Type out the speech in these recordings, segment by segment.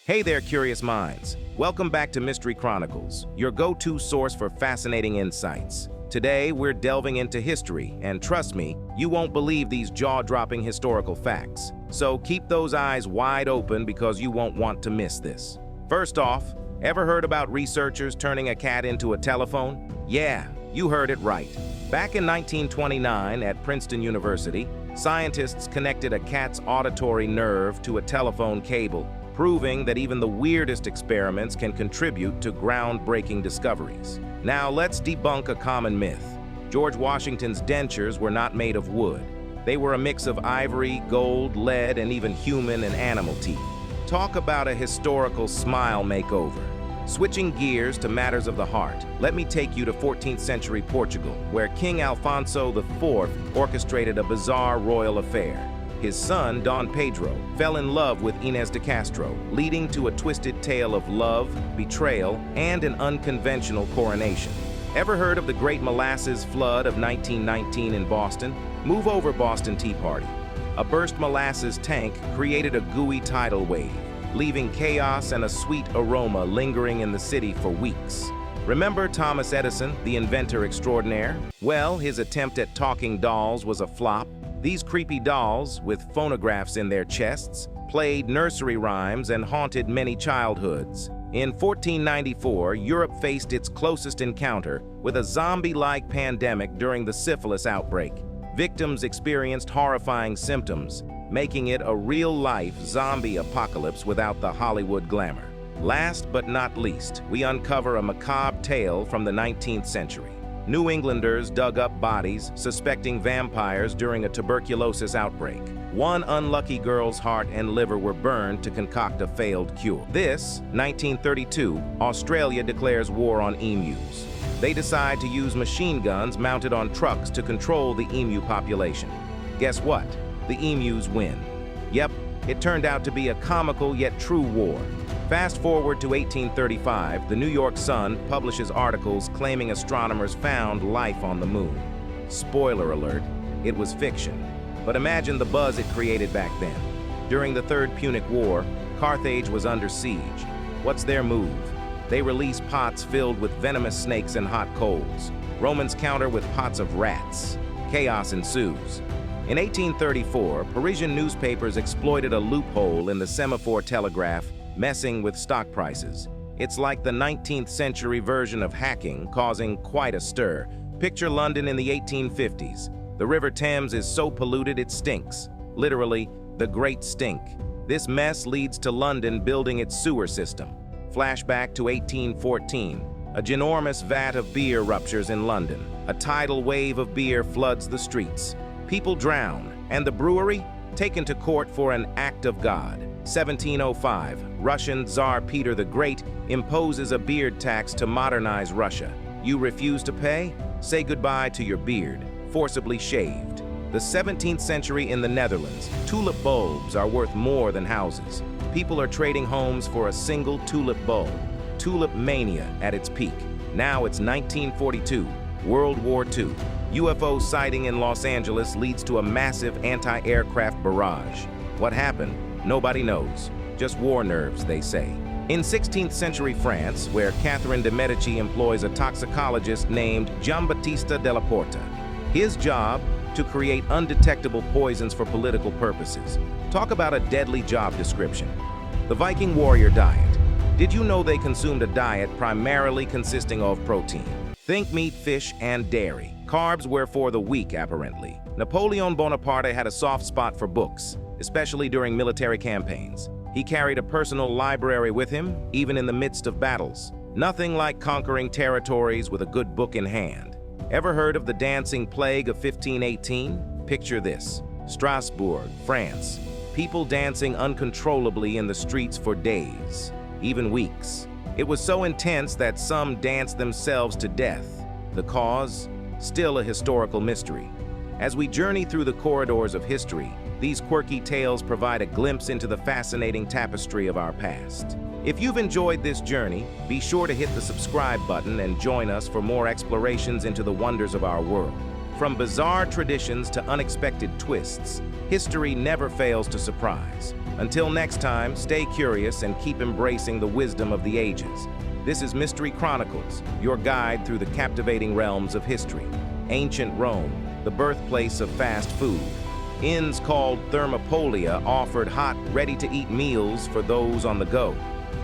Hey there, curious minds. Welcome back to Mystery Chronicles, your go-to source for fascinating insights. Today, we're delving into history, and trust me, you won't believe these jaw-dropping historical facts. So keep those eyes wide open because you won't want to miss this. First off, ever heard about researchers turning a cat into a telephone? Yeah, you heard it right. Back in 1929 at Princeton University, scientists connected a cat's auditory nerve to a telephone cable, proving that even the weirdest experiments can contribute to groundbreaking discoveries. Now let's debunk a common myth. George Washington's dentures were not made of wood. They were a mix of ivory, gold, lead, and even human and animal teeth. Talk about a historical smile makeover. Switching gears to matters of the heart, let me take you to 14th century Portugal, where King Alfonso IV orchestrated a bizarre royal affair. His son, Don Pedro, fell in love with Inés de Castro, leading to a twisted tale of love, betrayal, and an unconventional coronation. Ever heard of the Great Molasses Flood of 1919 in Boston? Move over, Boston Tea Party. A burst molasses tank created a gooey tidal wave, leaving chaos and a sweet aroma lingering in the city for weeks. Remember Thomas Edison, the inventor extraordinaire? Well, his attempt at talking dolls was a flop. These creepy dolls, with phonographs in their chests, played nursery rhymes and haunted many childhoods. In 1494, Europe faced its closest encounter with a zombie-like pandemic during the Syphilis outbreak. Victims experienced horrifying symptoms, making it a real-life zombie apocalypse without the Hollywood glamour. Last but not least, we uncover a macabre tale from the 19th century. New Englanders dug up bodies suspecting vampires during a tuberculosis outbreak. One unlucky girl's heart and liver were burned to concoct a failed cure. This, 1932, Australia declares war on emus. They decide to use machine guns mounted on trucks to control the emu population. Guess what? The emus win. Yep, it turned out to be a comical yet true war. Fast forward to 1835, the New York Sun publishes articles claiming astronomers found life on the moon. Spoiler alert, it was fiction. But imagine the buzz it created back then. During the Third Punic War, Carthage was under siege. What's their move? They release pots filled with venomous snakes and hot coals. Romans counter with pots of rats. Chaos ensues. In 1834, Parisian newspapers exploited a loophole in the semaphore telegraph, messing with stock prices. It's like the 19th century version of hacking, causing quite a stir. Picture London in the 1850s. The River Thames is so polluted it stinks. Literally, the Great Stink. This mess leads to London building its sewer system. Flashback to 1814. A ginormous vat of beer ruptures in London. A tidal wave of beer floods the streets. People drown, and the brewery taken to court for an act of God. 1705, Russian Tsar Peter the Great imposes a beard tax to modernize Russia. You refuse to pay? Say goodbye to your beard, forcibly shaved. The 17th century in the Netherlands, tulip bulbs are worth more than houses. People are trading homes for a single tulip bulb. Tulip mania at its peak. Now it's 1942, World War II. UFO sighting in Los Angeles leads to a massive anti-aircraft barrage. What happened? Nobody knows. Just war nerves, they say. In 16th century France, where Catherine de' Medici employs a toxicologist named Giambattista della Porta. His job, to create undetectable poisons for political purposes. Talk about a deadly job description. The Viking warrior diet. Did you know they consumed a diet primarily consisting of protein? Think meat, fish, and dairy. Carbs were for the weak, apparently. Napoleon Bonaparte had a soft spot for books, especially during military campaigns. He carried a personal library with him, even in the midst of battles. Nothing like conquering territories with a good book in hand. Ever heard of the dancing plague of 1518? Picture this. Strasbourg, France. People dancing uncontrollably in the streets for days, even weeks. It was so intense that some danced themselves to death. The cause? Still a historical mystery. As we journey through the corridors of history, these quirky tales provide a glimpse into the fascinating tapestry of our past. If you've enjoyed this journey, be sure to hit the subscribe button and join us for more explorations into the wonders of our world. From bizarre traditions to unexpected twists, history never fails to surprise. Until next time, stay curious and keep embracing the wisdom of the ages. This is Mystery Chronicles, your guide through the captivating realms of history. Ancient Rome, the birthplace of fast food. Inns called thermopolia offered hot, ready-to-eat meals for those on the go.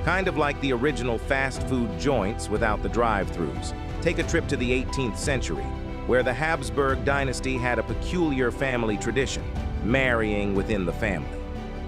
Kind of like the original fast food joints without the drive-thrus. Take a trip to the 18th century, where the Habsburg dynasty had a peculiar family tradition, marrying within the family.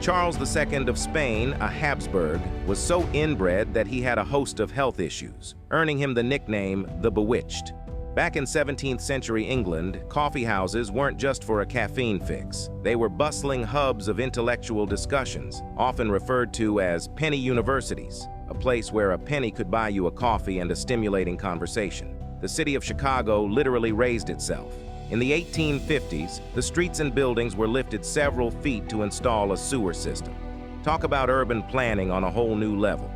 Charles II of Spain, a Habsburg, was so inbred that he had a host of health issues, earning him the nickname the Bewitched. Back in 17th century England, coffee houses weren't just for a caffeine fix. They were bustling hubs of intellectual discussions, often referred to as penny universities, a place where a penny could buy you a coffee and a stimulating conversation. The city of Chicago literally raised itself. In the 1850s, the streets and buildings were lifted several feet to install a sewer system. Talk about urban planning on a whole new level.